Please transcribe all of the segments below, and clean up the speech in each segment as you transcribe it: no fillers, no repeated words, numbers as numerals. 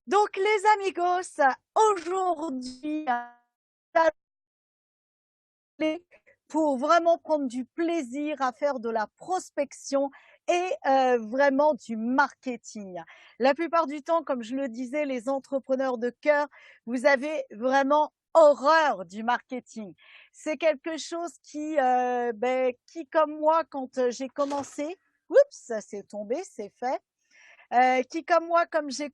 Donc, les amigos, aujourd'hui, pour vraiment prendre du plaisir à faire de la prospection et vraiment du marketing. La plupart du temps, comme je le disais, les entrepreneurs de cœur, vous avez vraiment horreur du marketing. C'est quelque chose qui, comme moi, quand j'ai commencé, oups, ça s'est tombé, c'est fait, qui comme moi, quand j'ai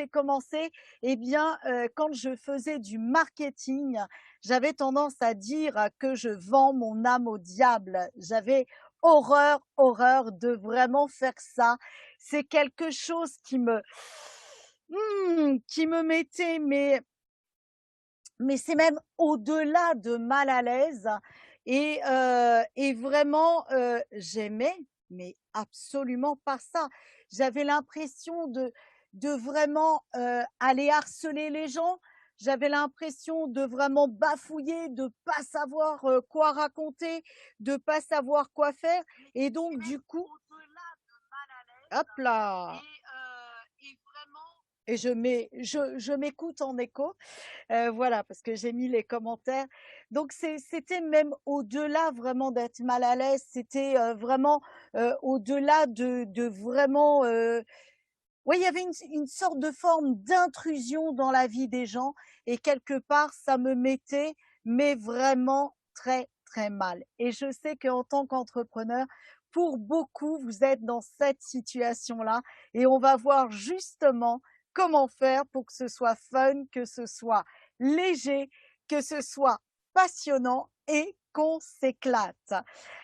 commencé, eh bien, quand je faisais du marketing, j'avais tendance à dire que je vends mon âme au diable. J'avais horreur de vraiment faire ça. C'est quelque chose qui me mettait, mais c'est même au-delà de mal à l'aise. Et vraiment, j'aimais, mais absolument pas ça. J'avais l'impression de vraiment aller harceler les gens. J'avais l'impression de vraiment bafouiller, de pas savoir quoi raconter, de pas savoir quoi faire. Et donc, du coup, hop là. Et je m'écoute en écho. Voilà, parce que j'ai mis les commentaires. Donc c'était même au-delà vraiment d'être mal à l'aise, c'était vraiment au-delà de vraiment. Oui, il y avait une sorte de forme d'intrusion dans la vie des gens et quelque part, ça me mettait, mais vraiment très, très mal. Et je sais qu'en tant qu'entrepreneur, pour beaucoup, vous êtes dans cette situation-là et on va voir justement comment faire pour que ce soit fun, que ce soit léger, que ce soit passionnant et qu'on s'éclate.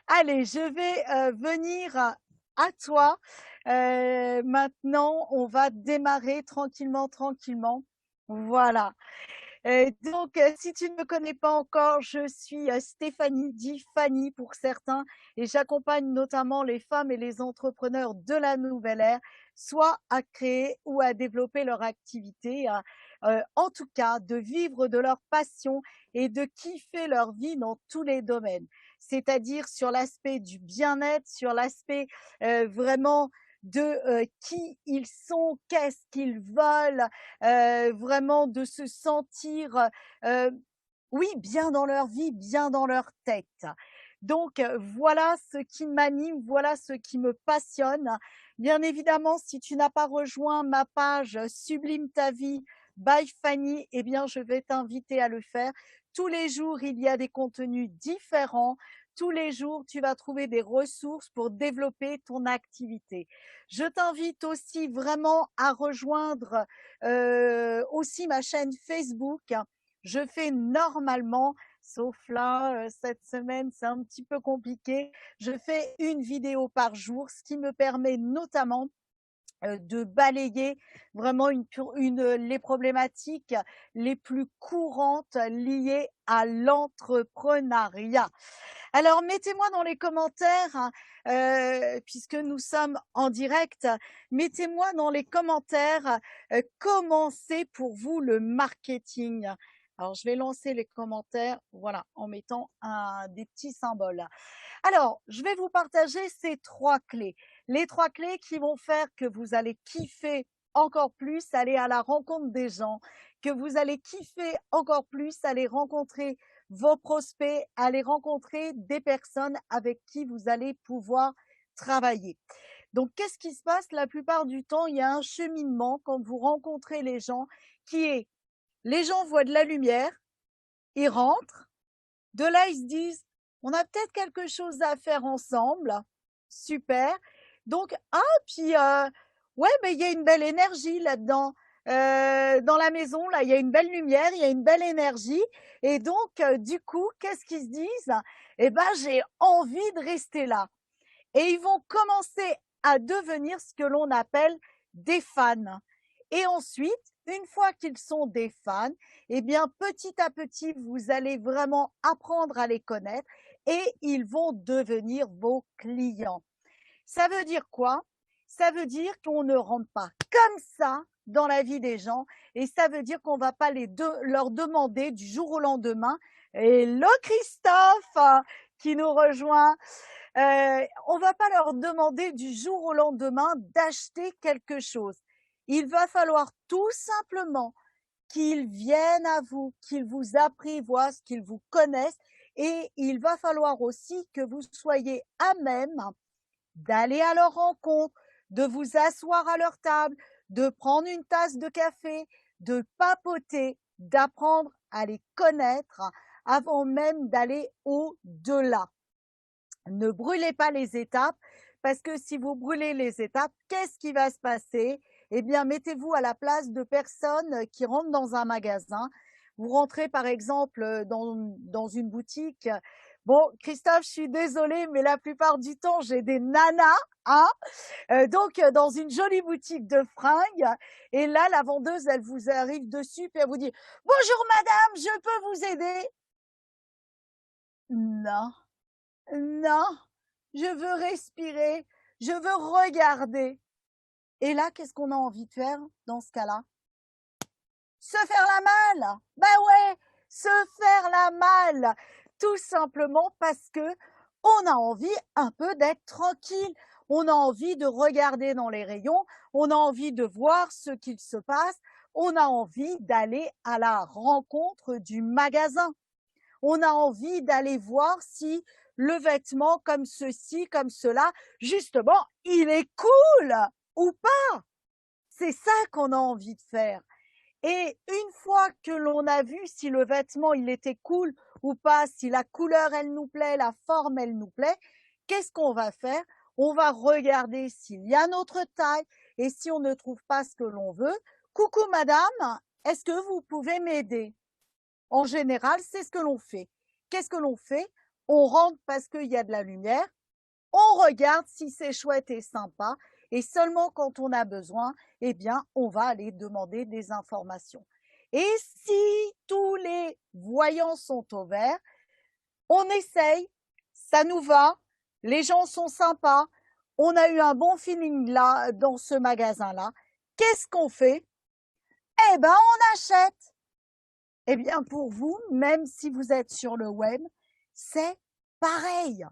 Allez, je vais venir à toi. Maintenant, on va démarrer tranquillement, tranquillement. Voilà. Donc, si tu ne me connais pas encore, je suis Stéphanie, dit Fanny pour certains, et j'accompagne notamment les femmes et les entrepreneurs de la nouvelle ère, soit à créer ou à développer leur activité, en tout cas de vivre de leur passion et de kiffer leur vie dans tous les domaines, c'est-à-dire sur l'aspect du bien-être, sur l'aspect vraiment de qui ils sont, qu'est-ce qu'ils veulent, vraiment de se sentir, euh, oui, bien dans leur vie, bien dans leur tête. Donc, voilà ce qui m'anime, voilà ce qui me passionne. Bien évidemment, si tu n'as pas rejoint ma page Sublime ta vie by Fanny, eh bien, je vais t'inviter à le faire. Tous les jours, il y a des contenus différents. Tous les jours, tu vas trouver des ressources pour développer ton activité. Je t'invite aussi vraiment à rejoindre aussi ma chaîne Facebook. Je fais normalement, sauf là, cette semaine, c'est un petit peu compliqué. Je fais une vidéo par jour, ce qui me permet notamment de balayer vraiment les problématiques les plus courantes liées à l'entrepreneuriat. Alors, mettez-moi dans les commentaires, puisque nous sommes en direct, mettez-moi dans les commentaires comment c'est pour vous le marketing. Alors, je vais lancer les commentaires, voilà, en mettant des petits symboles. Alors, je vais vous partager ces trois clés. Les trois clés qui vont faire que vous allez kiffer encore plus, aller à la rencontre des gens, que vous allez kiffer encore plus, aller rencontrer vos prospects, aller rencontrer des personnes avec qui vous allez pouvoir travailler. Donc, qu'est-ce qui se passe? La plupart du temps, il y a un cheminement quand vous rencontrez les gens qui est, les gens voient de la lumière, ils rentrent, de là, ils se disent, on a peut-être quelque chose à faire ensemble. Super. Donc, puis, ouais, mais il y a une belle énergie là-dedans. Dans la maison, là, il y a une belle lumière, il y a une belle énergie. Et donc, du coup, qu'est-ce qu'ils se disent? Eh ben, j'ai envie de rester là. Et ils vont commencer à devenir ce que l'on appelle des fans. Et ensuite, une fois qu'ils sont des fans, eh bien, petit à petit, vous allez vraiment apprendre à les connaître et ils vont devenir vos clients. Ça veut dire quoi? Ça veut dire qu'on ne rentre pas comme ça dans la vie des gens et ça veut dire qu'on ne va pas leur demander du jour au lendemain. Hello Christophe qui nous rejoint. On ne va pas leur demander du jour au lendemain d'acheter quelque chose. Il va falloir tout simplement qu'ils viennent à vous, qu'ils vous apprivoisent, qu'ils vous connaissent, et il va falloir aussi que vous soyez à même d'aller à leur rencontre, de vous asseoir à leur table, de prendre une tasse de café, de papoter, d'apprendre à les connaître avant même d'aller au-delà. Ne brûlez pas les étapes, parce que si vous brûlez les étapes, qu'est-ce qui va se passer? Eh bien, mettez-vous à la place de personnes qui rentrent dans un magasin. Vous rentrez par exemple dans une boutique. Bon, Christophe, je suis désolée, mais la plupart du temps, j'ai des nanas, hein, donc dans une jolie boutique de fringues. Et là, la vendeuse, elle vous arrive dessus, puis elle vous dit « Bonjour madame, je peux vous aider ?» Non. Non, je veux respirer, je veux regarder. Et là, qu'est-ce qu'on a envie de faire dans ce cas-là? Se faire la malle. Ben ouais, se faire la malle. Tout simplement parce que on a envie un peu d'être tranquille. On a envie de regarder dans les rayons. On a envie de voir ce qu'il se passe. On a envie d'aller à la rencontre du magasin. On a envie d'aller voir si le vêtement comme ceci, comme cela, justement, il est cool ou pas. C'est ça qu'on a envie de faire. Et une fois que l'on a vu si le vêtement, il était cool ou pas, si la couleur, elle nous plaît, la forme, elle nous plaît, qu'est-ce qu'on va faire? On va regarder s'il y a notre taille et si on ne trouve pas ce que l'on veut. Coucou madame, est-ce que vous pouvez m'aider? En général, c'est ce que l'on fait. Qu'est-ce que l'on fait? On rentre parce qu'il y a de la lumière, on regarde si c'est chouette et sympa, et seulement quand on a besoin, eh bien, on va aller demander des informations. Et si tous les voyants sont au vert, on essaye, ça nous va, les gens sont sympas, on a eu un bon feeling là, dans ce magasin-là. Qu'est-ce qu'on fait? Eh ben, on achète. Eh bien, pour vous, même si vous êtes sur le web, c'est pareil.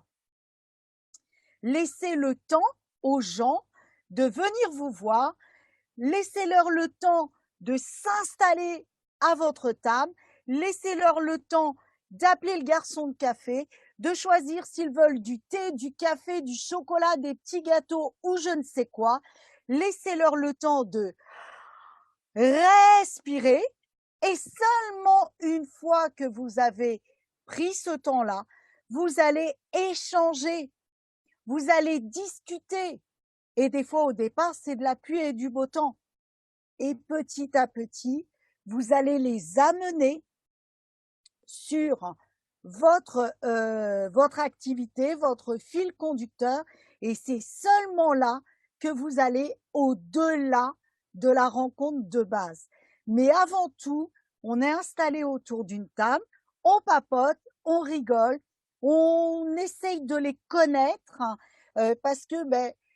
Laissez le temps aux gens de venir vous voir, laissez-leur le temps de s'installer à votre table, laissez-leur le temps d'appeler le garçon de café, de choisir s'ils veulent du thé, du café, du chocolat, des petits gâteaux ou je ne sais quoi. Laissez-leur le temps de respirer. Et seulement une fois que vous avez pris ce temps-là, vous allez échanger, vous allez discuter. Et des fois, au départ, c'est de la pluie et du beau temps. Et petit à petit, vous allez les amener sur votre activité, votre fil conducteur. Et c'est seulement là que vous allez au-delà de la rencontre de base. Mais avant tout, on est installé autour d'une table, on papote, on rigole, on essaye de les connaître parce que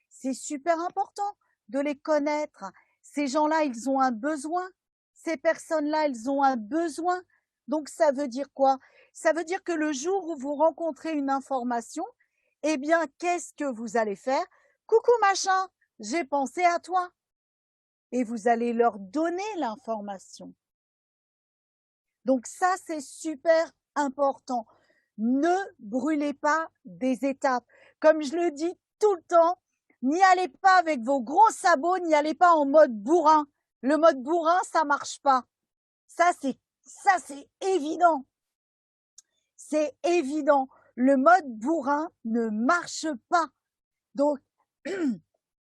c'est super important de les connaître. Ces gens-là, ils ont un besoin. Ces personnes-là, elles ont un besoin. Donc, ça veut dire quoi? Ça veut dire que le jour où vous rencontrez une information, eh bien, qu'est-ce que vous allez faire? Coucou machin, j'ai pensé à toi. Et vous allez leur donner l'information. Donc ça, c'est super important. Ne brûlez pas des étapes. Comme je le dis tout le temps, n'y allez pas avec vos gros sabots, n'y allez pas en mode bourrin. Le mode bourrin, ça marche pas. Ça, c'est évident. C'est évident. Le mode bourrin ne marche pas. Donc,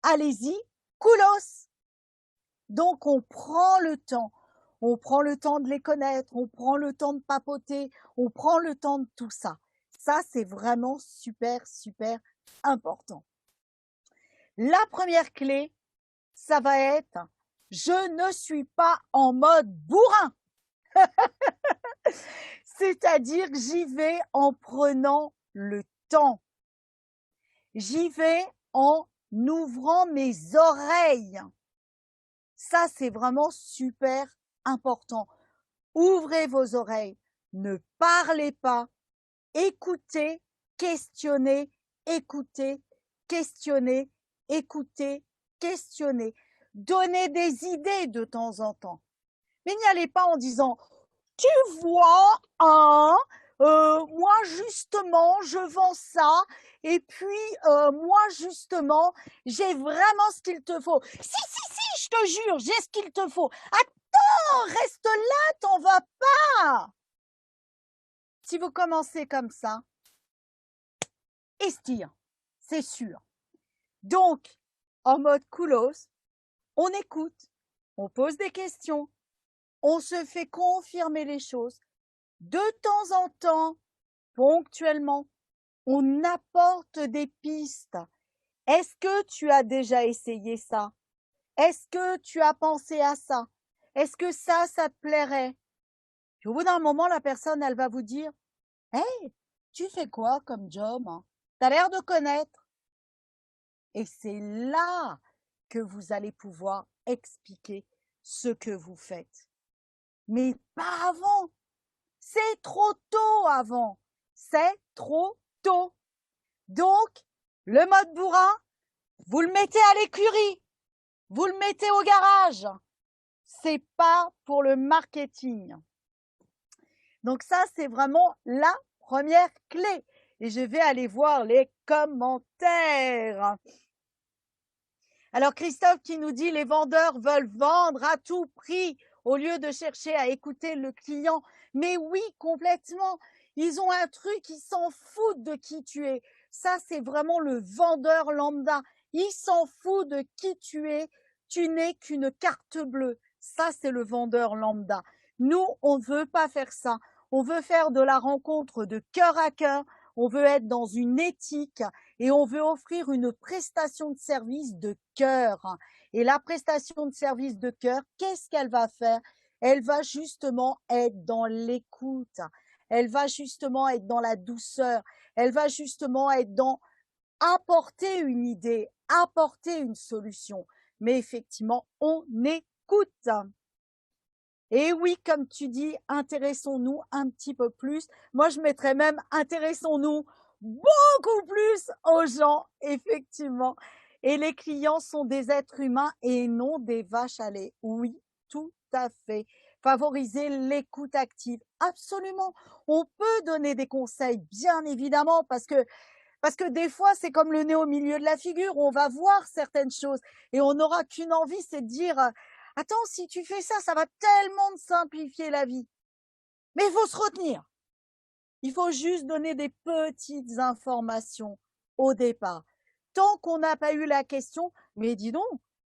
allez-y, coolos. Donc, on prend le temps. On prend le temps de les connaître, on prend le temps de papoter, on prend le temps de tout ça. Ça, c'est vraiment super, super important. La première clé, ça va être « Je ne suis pas en mode bourrin ». C'est-à-dire que j'y vais en prenant le temps. J'y vais en ouvrant mes oreilles. Ça, c'est vraiment super important. Ouvrez vos oreilles, ne parlez pas, écoutez, questionnez, écoutez, questionnez, écoutez, questionnez. donner des idées de temps en temps. Mais n'y allez pas en disant, tu vois, hein, moi justement, je vends ça, et puis moi justement, j'ai vraiment ce qu'il te faut. Si, je te jure, j'ai ce qu'il te faut. Attends, reste là, t'en vas pas. Si vous commencez comme ça, estire, c'est sûr. Donc, en mode coolos, on écoute, on pose des questions, on se fait confirmer les choses. De temps en temps, ponctuellement, on apporte des pistes. Est-ce que tu as déjà essayé ça? Est-ce que tu as pensé à ça? Est-ce que ça te plairait? Puis au bout d'un moment, la personne, elle va vous dire, hey, tu fais quoi comme job, hein? T'as l'air de connaître. Et c'est là que vous allez pouvoir expliquer ce que vous faites. Mais pas avant. C'est trop tôt avant. C'est trop tôt. Donc, le mode bourrin, vous le mettez à l'écurie. Vous le mettez au garage. C'est pas pour le marketing. Donc ça, c'est vraiment la première clé. Et je vais aller voir les commentaires. Alors Christophe qui nous dit les vendeurs veulent vendre à tout prix au lieu de chercher à écouter le client. Mais oui, complètement. Ils ont un truc, ils s'en foutent de qui tu es. Ça, c'est vraiment le vendeur lambda. Il s'en fout de qui tu es. Tu n'es qu'une carte bleue. Ça, c'est le vendeur lambda. Nous, on ne veut pas faire ça. On veut faire de la rencontre de cœur à cœur. On veut être dans une éthique et on veut offrir une prestation de service de cœur. Et la prestation de service de cœur, qu'est-ce qu'elle va faire? Elle va justement être dans l'écoute. Elle va justement être dans la douceur. Elle va justement être dans apporter une idée, apporter une solution. Mais effectivement, on écoute. Et oui, comme tu dis, intéressons-nous un petit peu plus. Moi, je mettrais même intéressons-nous beaucoup plus aux gens, effectivement. Et les clients sont des êtres humains et non des vaches à lait. Oui, tout à fait. Favoriser l'écoute active. Absolument. On peut donner des conseils, bien évidemment, parce que des fois, c'est comme le nez au milieu de la figure. On va voir certaines choses et on n'aura qu'une envie, c'est de dire attends, si tu fais ça, ça va tellement te simplifier la vie. Mais il faut se retenir. Il faut juste donner des petites informations au départ. Tant qu'on n'a pas eu la question, mais dis donc,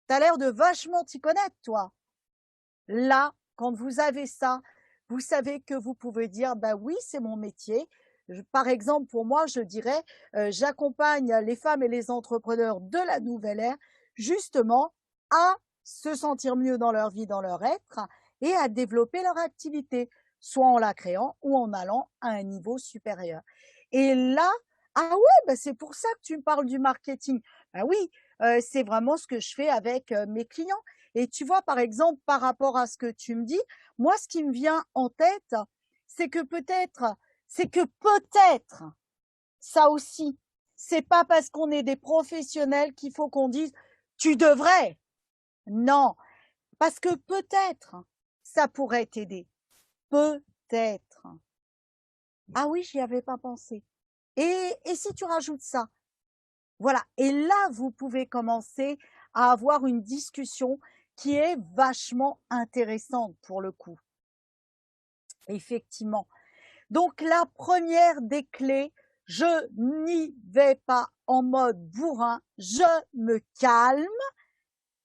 t'as l'air de vachement t'y connaître, toi. Là, quand vous avez ça, vous savez que vous pouvez dire, bah oui, c'est mon métier. Par exemple, pour moi, je dirais, j'accompagne les femmes et les entrepreneurs de la nouvelle ère, justement, à se sentir mieux dans leur vie, dans leur être, et à développer leur activité, soit en la créant ou en allant à un niveau supérieur. Et là, ah ouais, bah c'est pour ça que tu me parles du marketing. Ben oui, c'est vraiment ce que je fais avec mes clients. Et tu vois, par exemple, par rapport à ce que tu me dis, moi, ce qui me vient en tête, c'est que peut-être, ça aussi, c'est pas parce qu'on est des professionnels qu'il faut qu'on dise tu devrais. Non, parce que peut-être ça pourrait t'aider. Peut-être. Ah oui, j'y avais pas pensé. Et si tu rajoutes ça? Voilà. Et là, vous pouvez commencer à avoir une discussion qui est vachement intéressante pour le coup. Effectivement. Donc, la première des clés, je n'y vais pas en mode bourrin, je me calme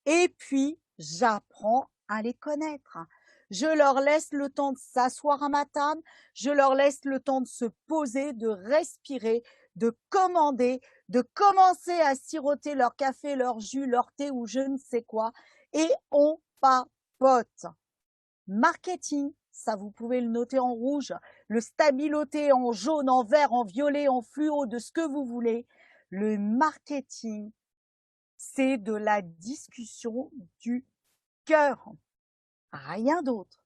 et puis j'apprends à les connaître. Je leur laisse le temps de s'asseoir à ma table, je leur laisse le temps de se poser, de respirer, de commander, de commencer à siroter leur café, leur jus, leur thé ou je ne sais quoi, et on papote. Marketing, ça vous pouvez le noter en rouge, le stabiloté en jaune, en vert, en violet, en fluo, de ce que vous voulez. Le marketing, c'est de la discussion du cœur, rien d'autre.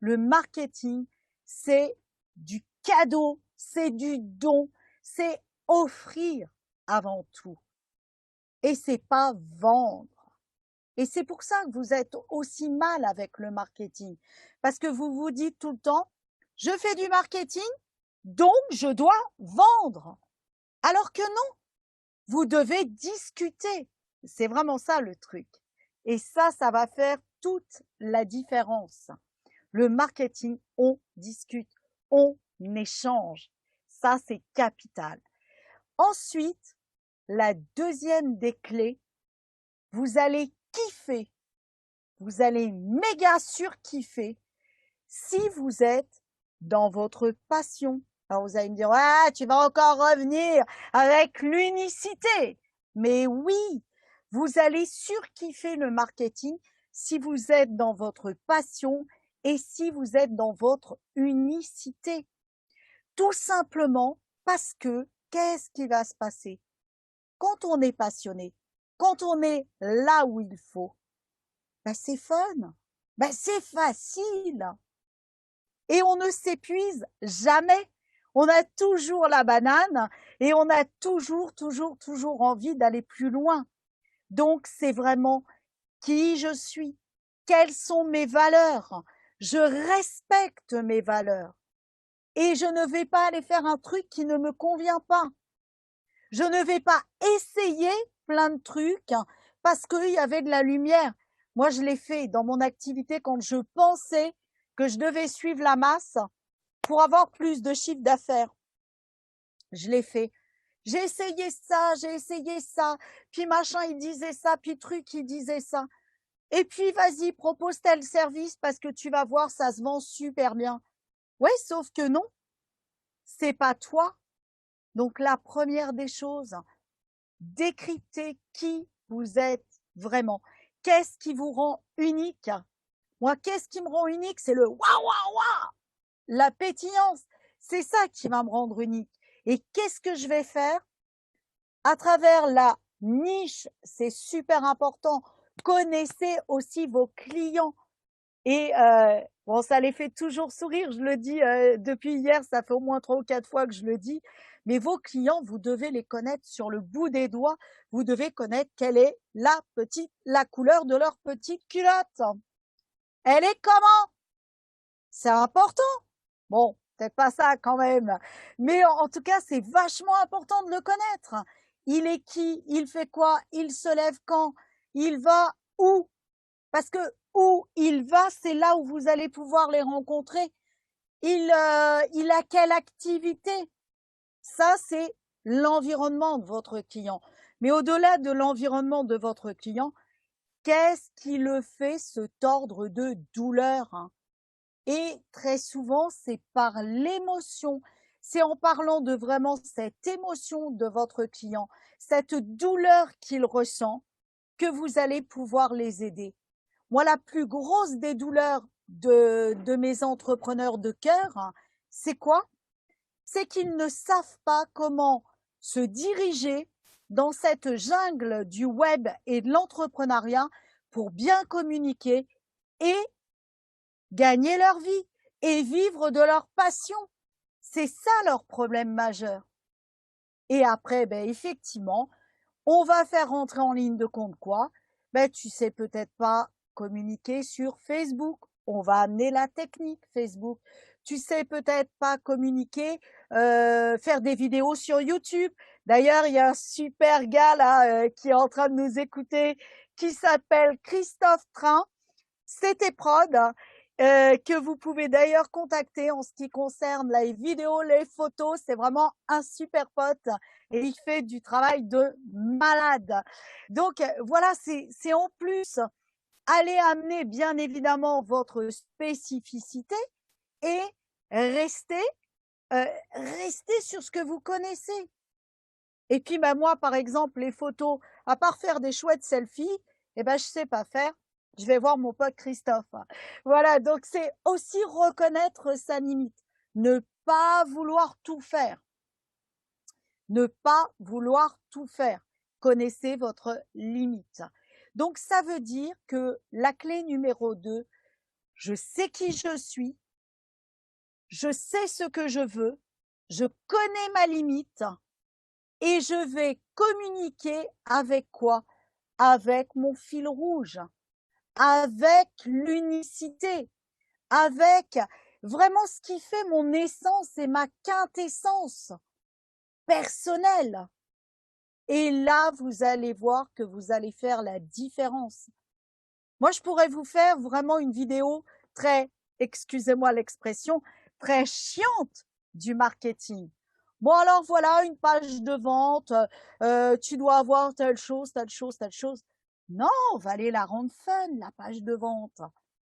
Le marketing, c'est du cadeau, c'est du don, c'est offrir avant tout. Et c'est pas vendre. Et c'est pour ça que vous êtes aussi mal avec le marketing. Parce que vous vous dites tout le temps, je fais du marketing, donc je dois vendre. Alors que non, vous devez discuter. C'est vraiment ça le truc. Et ça va faire toute la différence. Le marketing, on discute, on échange. Ça, c'est capital. Ensuite, la deuxième des clés, vous allez kiffer, vous allez méga surkiffer si vous êtes dans votre passion. Alors vous allez me dire, ah, tu vas encore revenir avec l'unicité. Mais oui, vous allez surkiffer le marketing si vous êtes dans votre passion et si vous êtes dans votre unicité. Tout simplement parce que qu'est-ce qui va se passer? Quand on est passionné, quand on est là où il faut, ben c'est fun, ben c'est facile et on ne s'épuise jamais. On a toujours la banane et on a toujours envie d'aller plus loin. Donc, c'est vraiment qui je suis, quelles sont mes valeurs. Je respecte mes valeurs et je ne vais pas aller faire un truc qui ne me convient pas. Je ne vais pas essayer plein de trucs parce qu'il y avait de la lumière. Moi, je l'ai fait dans mon activité quand je pensais que je devais suivre la masse pour avoir plus de chiffre d'affaires. Je l'ai fait. J'ai essayé ça, puis machin, il disait ça, puis truc, il disait ça. Et puis, vas-y, propose tel service parce que tu vas voir, ça se vend super bien. Ouais, sauf que non, c'est pas toi. Donc, la première des choses, décryptez qui vous êtes vraiment. Qu'est-ce qui vous rend unique? Moi, qu'est-ce qui me rend unique? C'est le waouh, waouh, waouh, la pétillance. C'est ça qui va me rendre unique. Et qu'est-ce que je vais faire? À travers la niche, c'est super important. Connaissez aussi vos clients. Et bon, ça les fait toujours sourire, je le dis depuis hier, ça fait au moins 3 ou 4 fois que je le dis. Mais vos clients, vous devez les connaître sur le bout des doigts. Vous devez connaître quelle est la couleur de leur petite culotte. Elle est comment? C'est important. Bon, peut-être pas ça quand même. Mais en tout cas, c'est vachement important de le connaître. Il est qui? Il fait quoi? Il se lève quand? Il va où? Parce que où il va, c'est là où vous allez pouvoir les rencontrer. Il a quelle activité? Ça, c'est l'environnement de votre client. Mais au-delà de l'environnement de votre client, qu'est-ce qui le fait se tordre de douleur? Et très souvent, c'est par l'émotion. C'est en parlant de vraiment cette émotion de votre client, cette douleur qu'il ressent, que vous allez pouvoir les aider. Moi, la plus grosse des douleurs de mes entrepreneurs de cœur, c'est quoi? C'est qu'ils ne savent pas comment se diriger dans cette jungle du web et de l'entrepreneuriat pour bien communiquer et gagner leur vie et vivre de leur passion. C'est ça leur problème majeur. Et après, ben, effectivement, on va faire rentrer en ligne de compte quoi? Ben, tu sais peut-être pas communiquer sur Facebook. On va amener la technique Facebook. Tu sais peut-être pas communiquer, faire des vidéos sur YouTube. D'ailleurs, il y a un super gars là qui est en train de nous écouter, qui s'appelle Christophe Train. C'était prod, que vous pouvez d'ailleurs contacter en ce qui concerne les vidéos, les photos. C'est vraiment un super pote et il fait du travail de malade. Donc voilà, c'est en plus aller amener bien évidemment votre spécificité et rester, rester sur ce que vous connaissez. Et puis bah, moi, par exemple, les photos, à part faire des chouettes selfies, eh ben, je sais pas faire. Je vais voir mon pote Christophe. Voilà, donc c'est aussi reconnaître sa limite. Ne pas vouloir tout faire. Ne pas vouloir tout faire. Connaissez votre limite. Donc ça veut dire que la clé numéro 2, je sais qui je suis, je sais ce que je veux, je connais ma limite et je vais communiquer avec quoi? avec mon fil rouge, avec l'unicité, avec vraiment ce qui fait mon essence et ma quintessence personnelle. Et là, vous allez voir que vous allez faire la différence. Moi, je pourrais vous faire vraiment une vidéo très, excusez-moi l'expression, très chiante du marketing. Bon, alors voilà, une page de vente, tu dois avoir telle chose, telle chose, telle chose. Non, on va aller la rendre fun, la page de vente,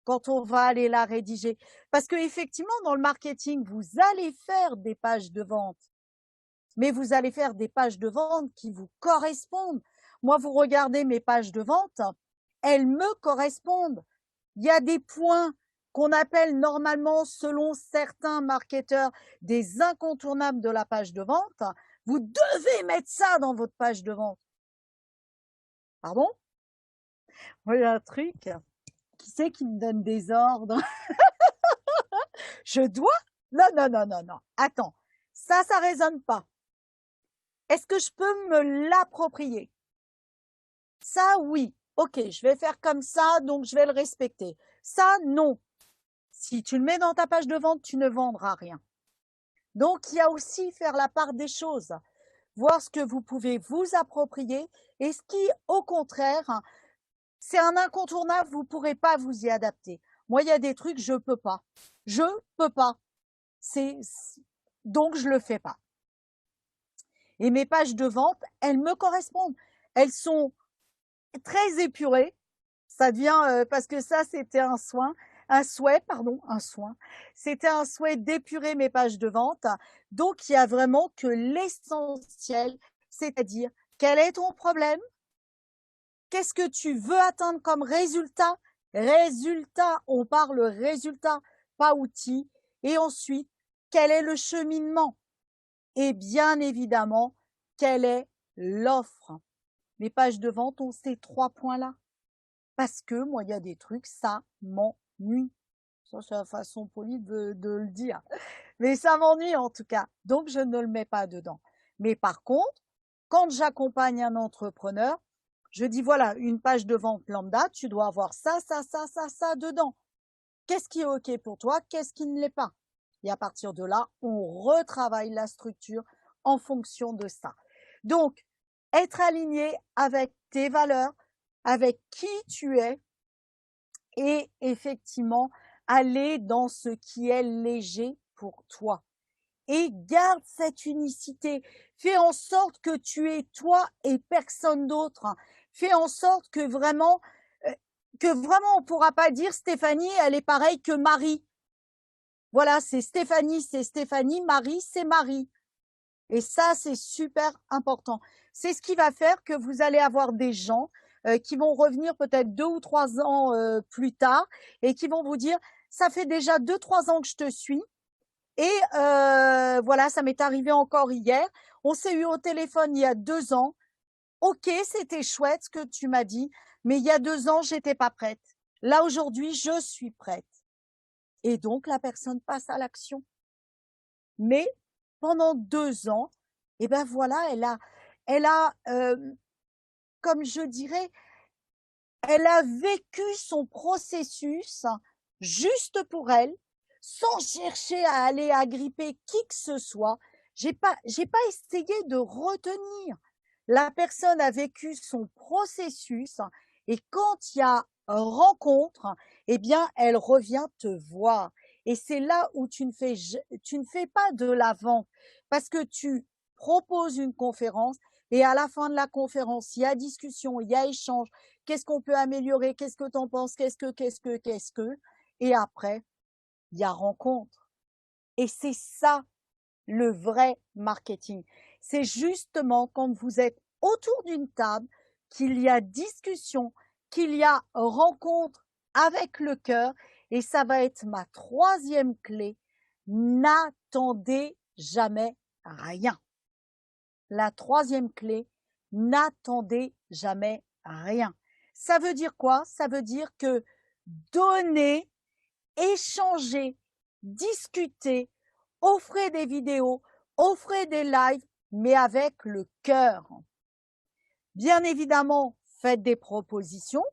quand on va aller la rédiger. Parce que effectivement, dans le marketing, vous allez faire des pages de vente, mais vous allez faire des pages de vente qui vous correspondent. Moi, vous regardez mes pages de vente, elles me correspondent. Il y a des points qu'on appelle normalement, selon certains marketeurs, des incontournables de la page de vente. Vous devez mettre ça dans votre page de vente. Pardon? Moi, il y a un truc. Qui c'est qui me donne des ordres? Je dois? Non, non, non, non, non. Attends. Ça résonne pas. Est-ce que je peux me l'approprier? Ça, oui. Ok, je vais faire comme ça, donc je vais le respecter. Ça, non. Si tu le mets dans ta page de vente, tu ne vendras rien. Donc, il y a aussi faire la part des choses, voir ce que vous pouvez vous approprier et ce qui, au contraire, c'est un incontournable, vous ne pourrez pas vous y adapter. Moi, il y a des trucs, je ne peux pas. Je ne peux pas. Donc, je ne le fais pas. Et mes pages de vente, elles me correspondent. Elles sont très épurées. Ça devient, parce que ça, c'était un soin. Un souhait. C'était un souhait d'épurer mes pages de vente. Donc, il y a vraiment que l'essentiel, c'est-à-dire quel est ton problème? Qu'est-ce que tu veux atteindre comme résultat? Résultat, on parle résultat, pas outil. Et ensuite, quel est le cheminement? Et bien évidemment, quelle est l'offre? Mes pages de vente ont ces 3 points-là. Parce que moi, il y a des trucs, ça m'ennuie. Ça, c'est la façon polie de le dire. Mais ça m'ennuie en tout cas. Donc, je ne le mets pas dedans. Mais par contre, quand j'accompagne un entrepreneur, je dis, voilà, une page de vente lambda, tu dois avoir ça, ça, ça, ça, ça dedans. Qu'est-ce qui est OK pour toi? Qu'est-ce qui ne l'est pas? Et à partir de là, on retravaille la structure en fonction de ça. Donc, être aligné avec tes valeurs, avec qui tu es et effectivement aller dans ce qui est léger pour toi. Et garde cette unicité. Fais en sorte que tu es toi et personne d'autre. Fais en sorte que vraiment on ne pourra pas dire Stéphanie, elle est pareille que Marie. Voilà, c'est Stéphanie, Marie, c'est Marie. Et ça, c'est super important. C'est ce qui va faire que vous allez avoir des gens qui vont revenir peut-être 2 ou 3 ans plus tard et qui vont vous dire, ça fait déjà 2-3 ans que je te suis. Et voilà, ça m'est arrivé encore hier. On s'est eu au téléphone il y a 2 ans. Ok, c'était chouette ce que tu m'as dit, mais il y a 2 ans, j'étais pas prête. Là, aujourd'hui, je suis prête. Et donc, la personne passe à l'action. Mais pendant 2 ans, et ben voilà, elle a comme je dirais, elle a vécu son processus juste pour elle, sans chercher à aller agripper qui que ce soit. J'ai pas essayé de retenir. La personne a vécu son processus et quand il y a rencontre, eh bien, elle revient te voir. Et c'est là où tu ne fais pas de la vente parce que tu proposes une conférence et à la fin de la conférence, il y a discussion, il y a échange. Qu'est-ce qu'on peut améliorer? Qu'est-ce que tu en penses? Qu'est-ce que? Et après, il y a rencontre. Et c'est ça le vrai marketing. C'est justement quand vous êtes autour d'une table, qu'il y a discussion, qu'il y a rencontre avec le cœur. Et ça va être ma 3e clé. N'attendez jamais rien. La 3e clé, n'attendez jamais rien. Ça veut dire quoi? Ça veut dire que donner, échanger, discuter, offrez des vidéos, offrez des lives, mais avec le cœur. Bien évidemment, faites des propositions,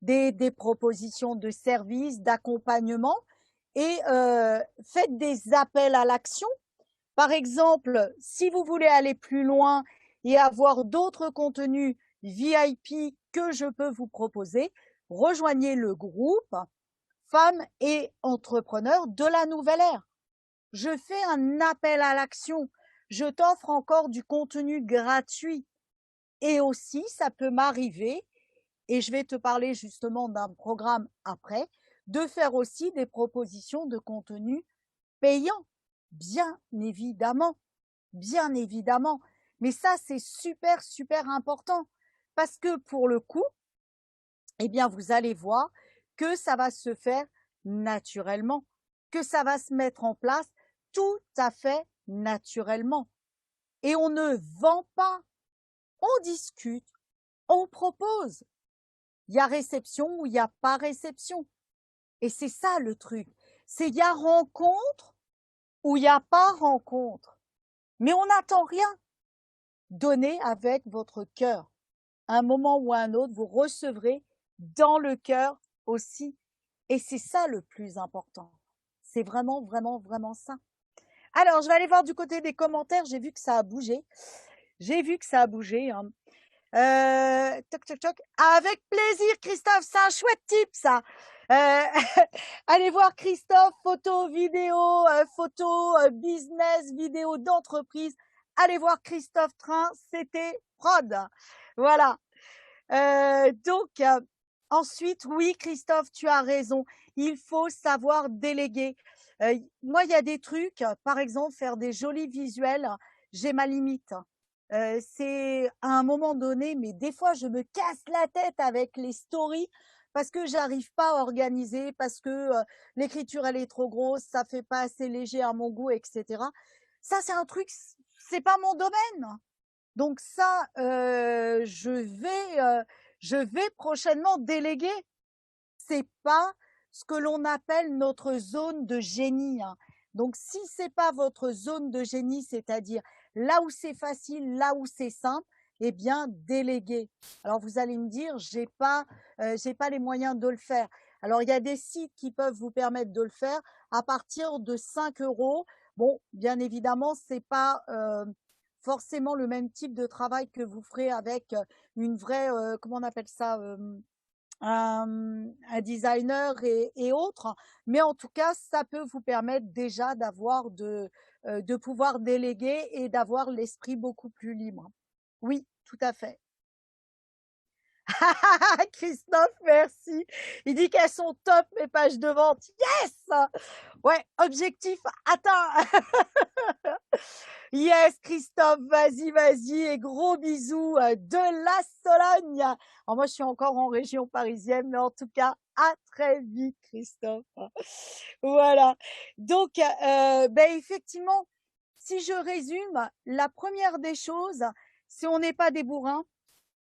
des propositions de services, d'accompagnement et faites des appels à l'action. Par exemple, si vous voulez aller plus loin et avoir d'autres contenus VIP que je peux vous proposer, rejoignez le groupe Femmes et entrepreneurs de la nouvelle ère. Je fais un appel à l'action. Je t'offre encore du contenu gratuit. Et aussi, ça peut m'arriver, et je vais te parler justement d'un programme après, de faire aussi des propositions de contenu payant. Bien évidemment, bien évidemment. Mais ça, c'est super, super important. Parce que pour le coup, eh bien, vous allez voir que ça va se faire naturellement, que ça va se mettre en place tout à fait naturellement. Et on ne vend pas, on discute, on propose. Il y a réception ou il n'y a pas réception. Et c'est ça le truc. C'est il y a rencontre ou il n'y a pas rencontre. Mais on n'attend rien. Donnez avec votre cœur. À un moment ou à un autre, vous recevrez dans le cœur aussi. Et c'est ça le plus important. C'est vraiment, vraiment, vraiment ça. Alors, je vais aller voir du côté des commentaires. J'ai vu que ça a bougé. J'ai vu que ça a bougé. Hein. Toc, toc, toc. Avec plaisir, Christophe. C'est un chouette type, ça. Allez voir Christophe, photo, vidéo, photo, business, vidéo d'entreprise. Allez voir Christophe Train, c'était prod. Voilà. Donc, ensuite, oui, Christophe, tu as raison. Il faut savoir déléguer. Moi, il y a des trucs, par exemple, faire des jolis visuels, j'ai ma limite. C'est à un moment donné, mais des fois, je me casse la tête avec les stories parce que j'arrive pas à organiser, parce que l'écriture, elle est trop grosse, ça fait pas assez léger à mon goût, etc. Ça, c'est un truc, c'est pas mon domaine. Donc ça, je vais prochainement déléguer. C'est pas ce que l'on appelle notre zone de génie. Hein. Donc si c'est pas votre zone de génie, c'est-à-dire là où c'est facile, là où c'est simple, eh bien déléguer. Alors vous allez me dire, j'ai pas les moyens de le faire. Alors il y a des sites qui peuvent vous permettre de le faire à partir de 5 euros. Bon, bien évidemment, c'est pas forcément le même type de travail que vous ferez avec une vraie, comment on appelle ça, un designer et autres. Mais en tout cas, ça peut vous permettre déjà d'avoir de pouvoir déléguer et d'avoir l'esprit beaucoup plus libre. Oui, tout à fait. Christophe, merci. Il dit qu'elles sont top, mes pages de vente. Yes! Ouais, objectif atteint. Yes, Christophe, vas-y, vas-y. Et gros bisous de la Sologne. Alors, moi, je suis encore en région parisienne, mais en tout cas, à très vite, Christophe. Voilà. Donc, effectivement, si je résume, la première des choses, si on n'est pas des bourrins,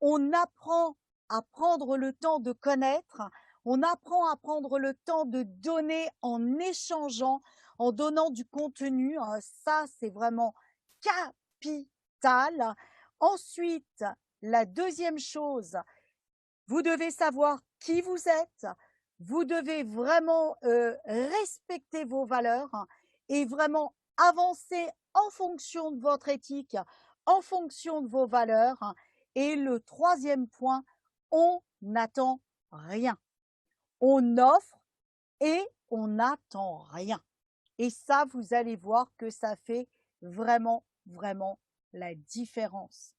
on apprend à prendre le temps de connaître, on apprend à prendre le temps de donner en échangeant, en donnant du contenu. Ça, c'est vraiment capital. Ensuite, la deuxième chose, vous devez savoir qui vous êtes. Vous devez vraiment respecter vos valeurs et vraiment avancer en fonction de votre éthique, en fonction de vos valeurs. Et le troisième point, on n'attend rien. On offre et on n'attend rien. Et ça, vous allez voir que ça fait vraiment, vraiment la différence.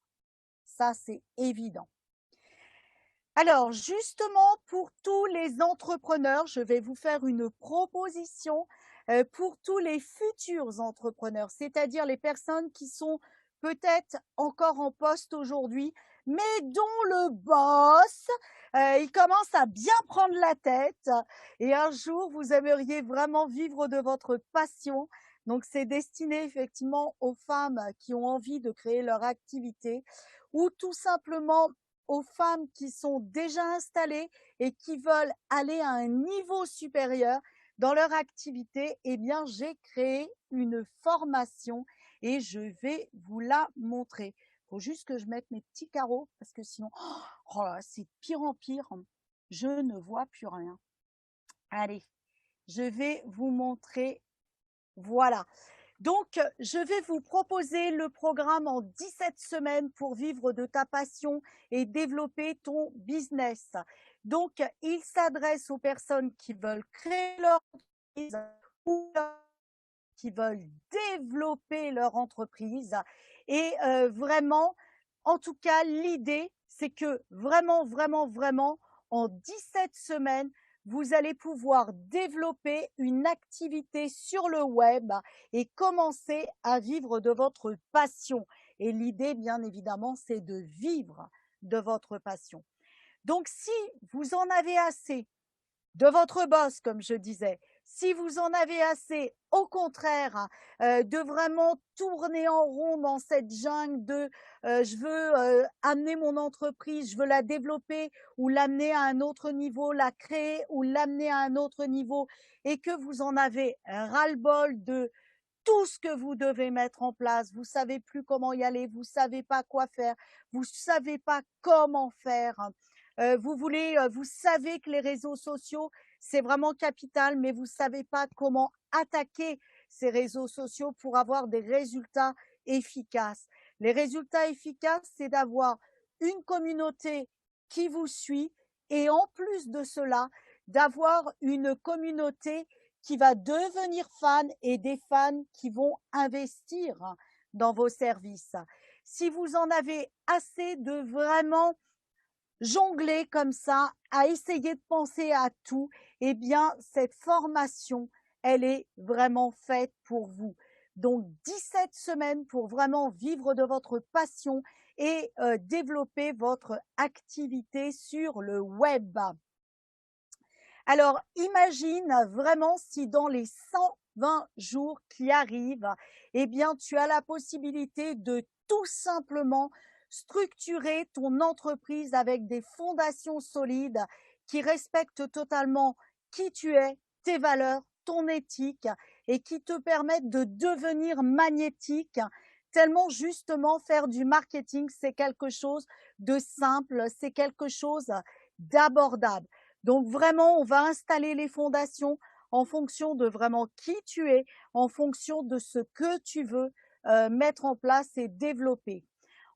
Ça, c'est évident. Alors, justement, pour tous les entrepreneurs, je vais vous faire une proposition pour tous les futurs entrepreneurs, c'est-à-dire les personnes qui sont peut-être encore en poste aujourd'hui, mais dont le boss, il commence à bien prendre la tête et un jour, vous aimeriez vraiment vivre de votre passion. Donc, c'est destiné effectivement aux femmes qui ont envie de créer leur activité ou tout simplement aux femmes qui sont déjà installées et qui veulent aller à un niveau supérieur dans leur activité, eh bien, j'ai créé une formation et je vais vous la montrer. faut juste que je mette mes petits carreaux parce que sinon, oh là, c'est de pire en pire. Je ne vois plus rien. Allez, je vais vous montrer. Voilà. Donc, je vais vous proposer le programme en 17 semaines pour vivre de ta passion et développer ton business. Donc, il s'adresse aux personnes qui veulent créer leur entreprise ou qui veulent développer leur entreprise. Et vraiment, en tout cas, l'idée, c'est que vraiment, vraiment, vraiment, en 17 semaines, vous allez pouvoir développer une activité sur le web et commencer à vivre de votre passion. Et l'idée, bien évidemment, c'est de vivre de votre passion. Donc, si vous en avez assez de votre boss, comme je disais, si vous en avez assez, au contraire, de vraiment tourner en rond dans cette jungle de je veux amener mon entreprise, je veux la développer ou l'amener à un autre niveau, la créer ou l'amener à un autre niveau, et que vous en avez ras-le-bol de tout ce que vous devez mettre en place, vous savez plus comment y aller, vous savez pas quoi faire, vous savez pas comment faire. Vous savez que les réseaux sociaux, c'est vraiment capital, mais vous savez pas comment attaquer ces réseaux sociaux pour avoir des résultats efficaces. Les résultats efficaces, c'est d'avoir une communauté qui vous suit et en plus de cela, d'avoir une communauté qui va devenir fan et des fans qui vont investir dans vos services. Si vous en avez assez de vraiment jongler comme ça, à essayer de penser à tout, eh bien, cette formation, elle est vraiment faite pour vous. Donc, 17 semaines pour vraiment vivre de votre passion et développer votre activité sur le web. Alors, imagine vraiment si dans les 120 jours qui arrivent, eh bien, tu as la possibilité de tout simplement structurer ton entreprise avec des fondations solides qui respectent totalement qui tu es, tes valeurs, ton éthique et qui te permettent de devenir magnétique. Tellement justement faire du marketing, c'est quelque chose de simple, c'est quelque chose d'abordable. Donc vraiment, on va installer les fondations en fonction de vraiment qui tu es, en fonction de ce que tu veux mettre en place et développer.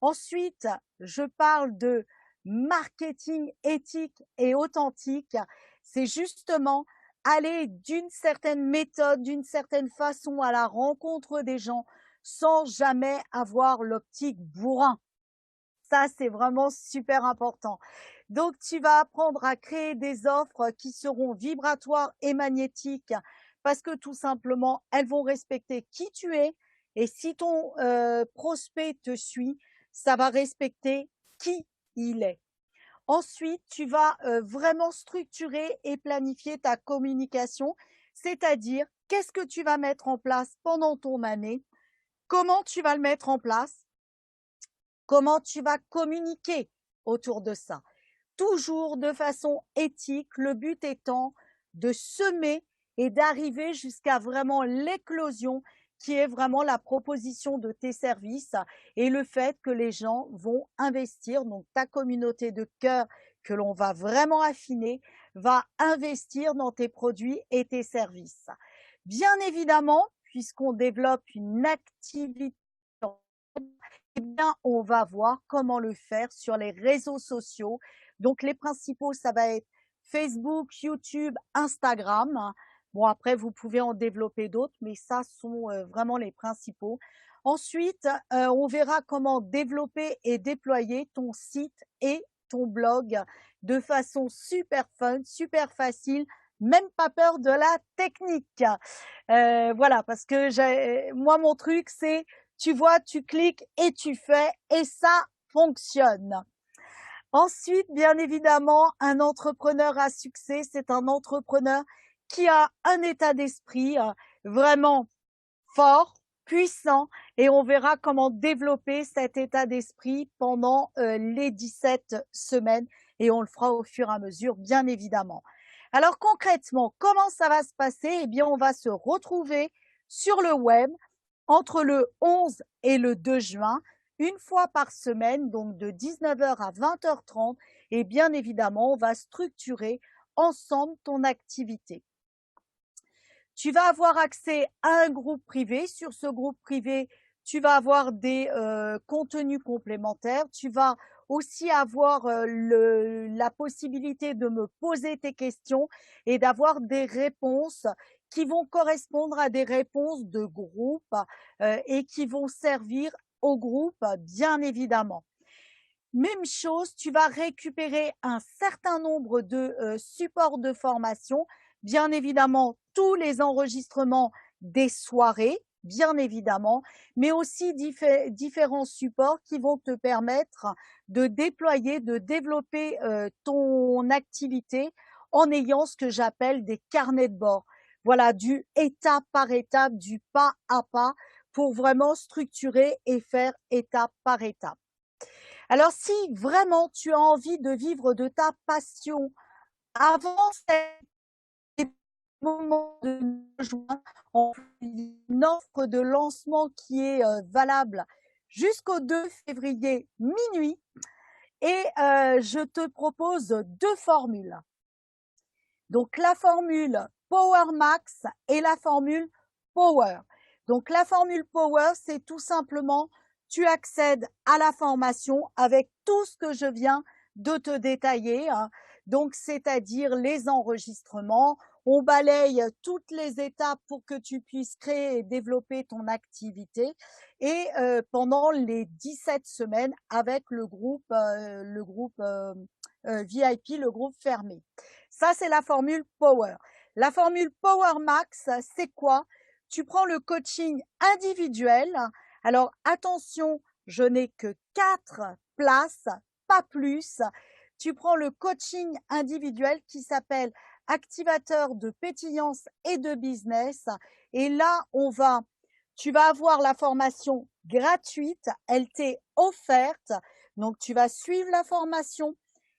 Ensuite, je parle de marketing éthique et authentique. C'est justement aller d'une certaine méthode, d'une certaine façon à la rencontre des gens sans jamais avoir l'optique bourrin. Ça, c'est vraiment super important. Donc, tu vas apprendre à créer des offres qui seront vibratoires et magnétiques parce que tout simplement, elles vont respecter qui tu es. Et si ton prospect te suit, ça va respecter qui il est. Ensuite, tu vas vraiment structurer et planifier ta communication, c'est-à-dire qu'est-ce que tu vas mettre en place pendant ton année, comment tu vas le mettre en place, comment tu vas communiquer autour de ça. Toujours de façon éthique, le but étant de semer et d'arriver jusqu'à vraiment l'éclosion qui est vraiment la proposition de tes services et le fait que les gens vont investir, donc ta communauté de cœur que l'on va vraiment affiner, va investir dans tes produits et tes services. Bien évidemment, puisqu'on développe une activité, eh bien, on va voir comment le faire sur les réseaux sociaux. Donc, les principaux, ça va être Facebook, YouTube, Instagram. Bon, après, vous pouvez en développer d'autres, mais ça sont vraiment les principaux. Ensuite, on verra comment développer et déployer ton site et ton blog de façon super fun, super facile, même pas peur de la technique. Voilà, parce que moi, mon truc, c'est tu vois, tu cliques et tu fais et ça fonctionne. Ensuite, bien évidemment, un entrepreneur à succès, c'est un entrepreneur qui a un état d'esprit vraiment fort, puissant, et on verra comment développer cet état d'esprit pendant les 17 semaines, et on le fera au fur et à mesure, bien évidemment. Alors concrètement, comment ça va se passer? Eh bien, on va se retrouver sur le web entre le 11 et le 2 juin. une fois par semaine, donc de 19h à 20h30, et bien évidemment, on va structurer ensemble ton activité. Tu vas avoir accès à un groupe privé. Sur ce groupe privé, tu vas avoir des contenus complémentaires. Tu vas aussi avoir la possibilité de me poser tes questions et d'avoir des réponses qui vont correspondre à des réponses de groupe et qui vont servir au groupe, bien évidemment. Même chose, tu vas récupérer un certain nombre de supports de formation, bien évidemment tous les enregistrements des soirées, bien évidemment, mais aussi différents supports qui vont te permettre de déployer, de développer ton activité en ayant ce que j'appelle des carnets de bord. Voilà, du étape par étape, du pas à pas pour vraiment structurer et faire étape par étape. Alors, si vraiment tu as envie de vivre de ta passion avant ces moments de juin, on fait une offre de lancement qui est valable jusqu'au 2 février minuit et je te propose deux formules. Donc, la formule Power Max et la formule Power. Donc, la formule Power, c'est tout simplement, tu accèdes à la formation avec tout ce que je viens de te détailler. Donc, c'est-à-dire les enregistrements. On balaye toutes les étapes pour que tu puisses créer et développer ton activité. Et pendant les 17 semaines avec le groupe VIP, le groupe fermé. Ça, c'est la formule Power. La formule Power Max, c'est quoi? Tu prends le coaching individuel. Alors, attention, je n'ai que 4 places, pas plus. Tu prends le coaching individuel qui s'appelle activateur de pétillance et de business. Et là, tu vas avoir la formation gratuite. Elle t'est offerte. Donc, tu vas suivre la formation.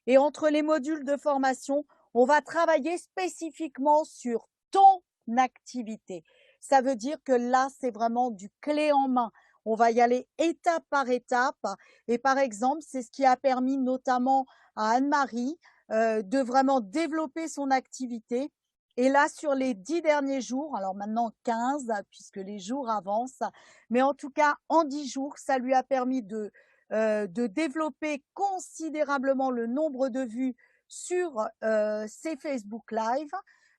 Et entre les modules de formation, on va travailler spécifiquement sur ton activité. Ça veut dire que là, c'est vraiment du clé en main. On va y aller étape par étape. Et par exemple, c'est ce qui a permis notamment à Anne-Marie de vraiment développer son activité. Et là, sur les 10 derniers jours, alors maintenant 15, puisque les jours avancent, mais en tout cas, en 10 jours, ça lui a permis de développer considérablement le nombre de vues sur ses Facebook Live,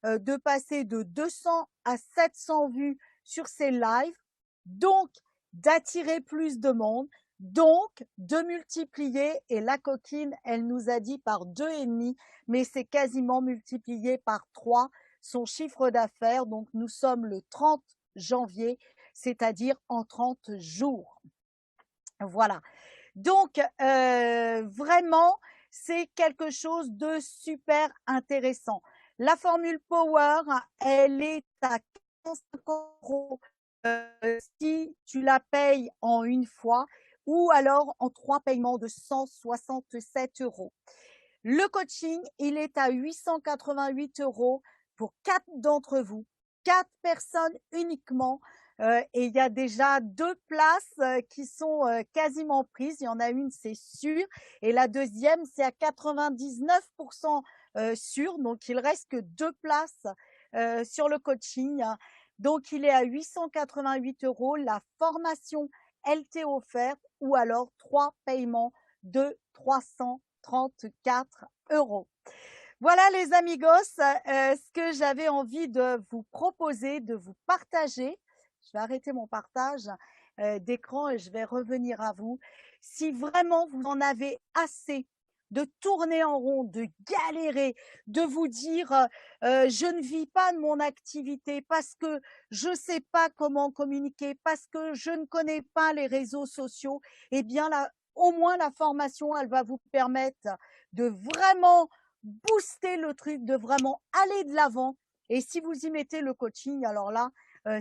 de passer de 200 à 700 vues sur ses lives, donc d'attirer plus de monde, donc de multiplier, et la coquine, elle nous a dit par 2,5, mais c'est quasiment multiplié par 3 son chiffre d'affaires. Donc nous sommes le 30 janvier, c'est-à-dire en 30 jours. Voilà. Donc, vraiment, c'est quelque chose de super intéressant. La formule Power, elle est à 45 € si tu la payes en une fois ou alors en 3 paiements de 167 €. Le coaching, il est à 888 € pour 4 d'entre vous, 4 personnes uniquement. Et il y a déjà 2 places qui sont quasiment prises. Il y en a une, c'est sûr. Et la deuxième, c'est à 99% sûr. Donc, il reste que 2 places sur le coaching. Donc, il est à 888 €. La formation, elle t'est offerte ou alors 3 paiements de 334 €. Voilà les amigos, ce que j'avais envie de vous proposer, de vous partager. Je vais arrêter mon partage d'écran et je vais revenir à vous. Si vraiment vous en avez assez de tourner en rond, de galérer, de vous dire je ne vis pas de mon activité parce que je ne sais pas comment communiquer, parce que je ne connais pas les réseaux sociaux, eh bien là, au moins la formation, elle va vous permettre de vraiment booster le truc, de vraiment aller de l'avant. Et si vous y mettez le coaching, alors là,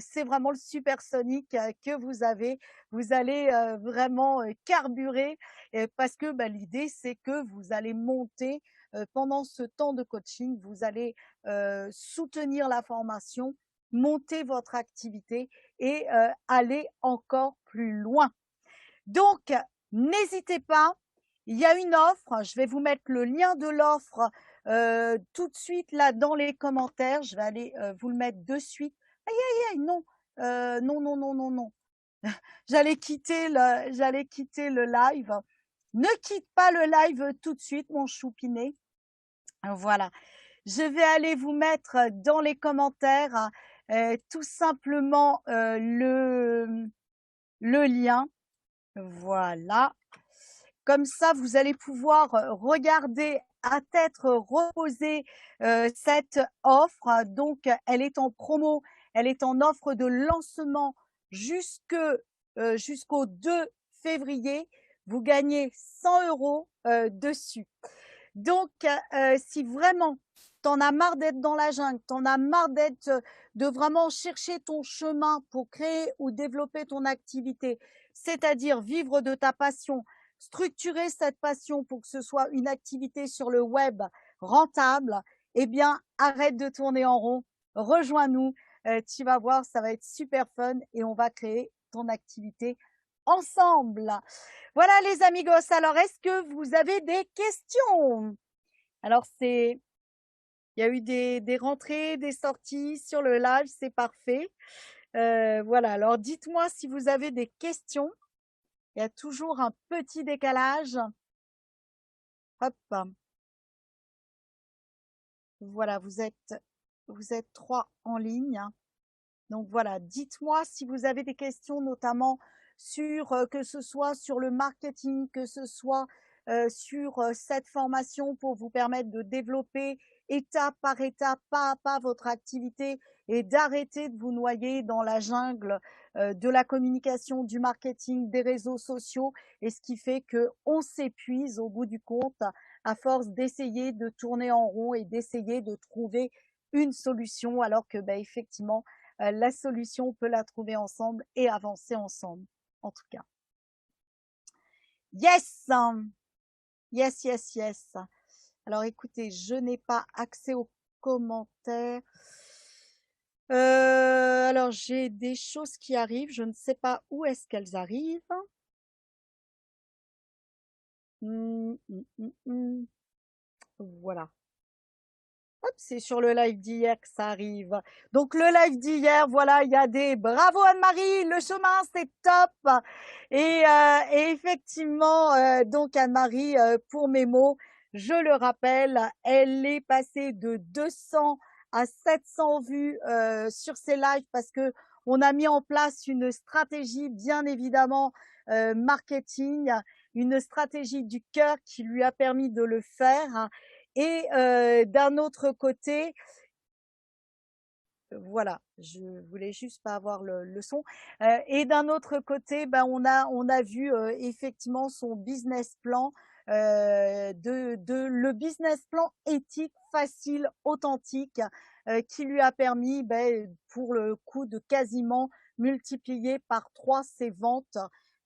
c'est vraiment le supersonique que vous avez. Vous allez vraiment carburer parce que l'idée, c'est que vous allez monter pendant ce temps de coaching, vous allez soutenir la formation, monter votre activité et aller encore plus loin. Donc, n'hésitez pas, il y a une offre, je vais vous mettre le lien de l'offre tout de suite là dans les commentaires, je vais aller vous le mettre de suite. Aïe, aïe, aïe, non, non, non, non, non, non. J'allais quitter le live. Ne quitte pas le live tout de suite, mon choupinet. Voilà. Je vais aller vous mettre dans les commentaires tout simplement le lien. Voilà. Comme ça, vous allez pouvoir regarder à tête reposée cette offre. Donc, elle est en promo, elle est en offre de lancement jusqu'au 2 février. Vous gagnez 100 € dessus. Donc, si vraiment t'en as marre d'être dans la jungle, t'en as marre de vraiment chercher ton chemin pour créer ou développer ton activité, c'est-à-dire vivre de ta passion, structurer cette passion pour que ce soit une activité sur le web rentable, eh bien, arrête de tourner en rond, rejoins-nous, tu vas voir, ça va être super fun et on va créer ton activité ensemble. Voilà les amigos, alors est-ce que vous avez des questions? Alors il y a eu des rentrées, des sorties sur le live, c'est parfait. Voilà, alors dites-moi si vous avez des questions. Il y a toujours un petit décalage. Hop. Voilà, vous êtes 3 en ligne. Donc voilà, dites-moi si vous avez des questions, notamment sur que ce soit sur le marketing, que ce soit sur cette formation pour vous permettre de développer étape par étape, pas à pas votre activité et d'arrêter de vous noyer dans la jungle de la communication, du marketing, des réseaux sociaux, et ce qui fait que on s'épuise au bout du compte à force d'essayer de tourner en rond et d'essayer de trouver une solution, alors que effectivement la solution, on peut la trouver ensemble et avancer ensemble, en tout cas. Yes, yes, yes, yes. Alors, écoutez, je n'ai pas accès aux commentaires. Alors, j'ai des choses qui arrivent. Je ne sais pas où est-ce qu'elles arrivent. Voilà. Hop, c'est sur le live d'hier que ça arrive. Donc le live d'hier, voilà, il y a des bravo Anne-Marie, le chemin c'est top. Et effectivement, donc Anne-Marie, pour mes mots, je le rappelle, elle est passée de 200 à 700 vues sur ses lives parce que on a mis en place une stratégie, bien évidemment, marketing, une stratégie du cœur qui lui a permis de le faire. Et d'un autre côté, voilà, je voulais juste pas avoir le son. Et d'un autre côté, on a vu effectivement son business plan, le business plan éthique, facile, authentique, qui lui a permis, pour le coup, de quasiment multiplier par 3 ses ventes,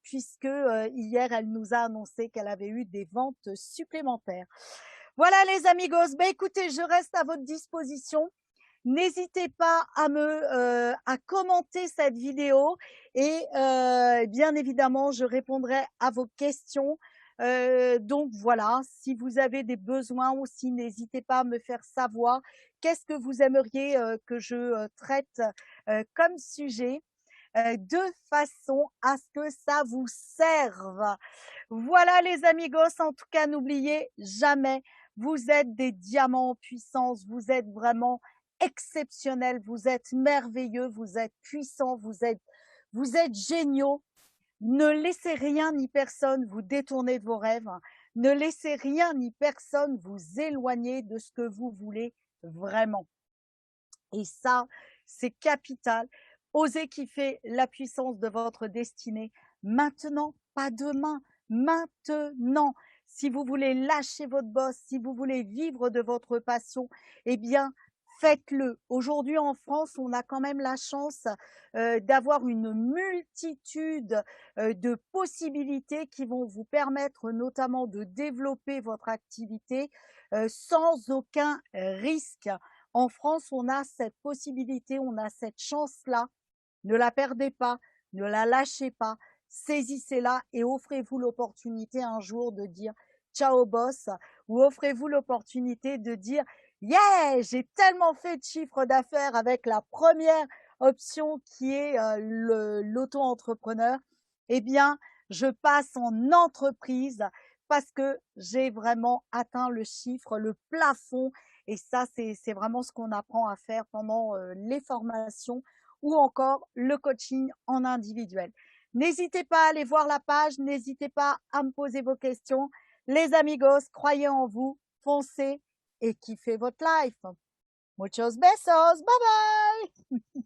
puisque hier, elle nous a annoncé qu'elle avait eu des ventes supplémentaires. Voilà les amigos, écoutez, je reste à votre disposition. N'hésitez pas à commenter cette vidéo et bien évidemment, je répondrai à vos questions. Donc voilà, si vous avez des besoins aussi, n'hésitez pas à me faire savoir qu'est-ce que vous aimeriez que je traite comme sujet de façon à ce que ça vous serve. Voilà les amigos, en tout cas, n'oubliez jamais, vous êtes des diamants en puissance, vous êtes vraiment exceptionnels, vous êtes merveilleux, vous êtes puissants, vous êtes géniaux. Ne laissez rien ni personne vous détourner de vos rêves. Ne laissez rien ni personne vous éloigner de ce que vous voulez vraiment. Et ça, c'est capital. Osez kiffer la puissance de votre destinée maintenant, pas demain, maintenant. Si vous voulez lâcher votre boss, si vous voulez vivre de votre passion, eh bien, faites-le. Aujourd'hui, en France, on a quand même la chance d'avoir une multitude de possibilités qui vont vous permettre notamment de développer votre activité sans aucun risque. En France, on a cette possibilité, on a cette chance-là. Ne la perdez pas, ne la lâchez pas. saisissez-la et offrez-vous l'opportunité un jour de dire ciao boss, ou offrez-vous l'opportunité de dire yeah, j'ai tellement fait de chiffre d'affaires avec la première option qui est l'auto-entrepreneur, eh bien, je passe en entreprise parce que j'ai vraiment atteint le chiffre, le plafond. Et ça, c'est vraiment ce qu'on apprend à faire pendant les formations ou encore le coaching en individuel. N'hésitez pas à aller voir la page, n'hésitez pas à me poser vos questions. Les amigos, croyez en vous, foncez et kiffez votre life. Muchos besos, bye bye.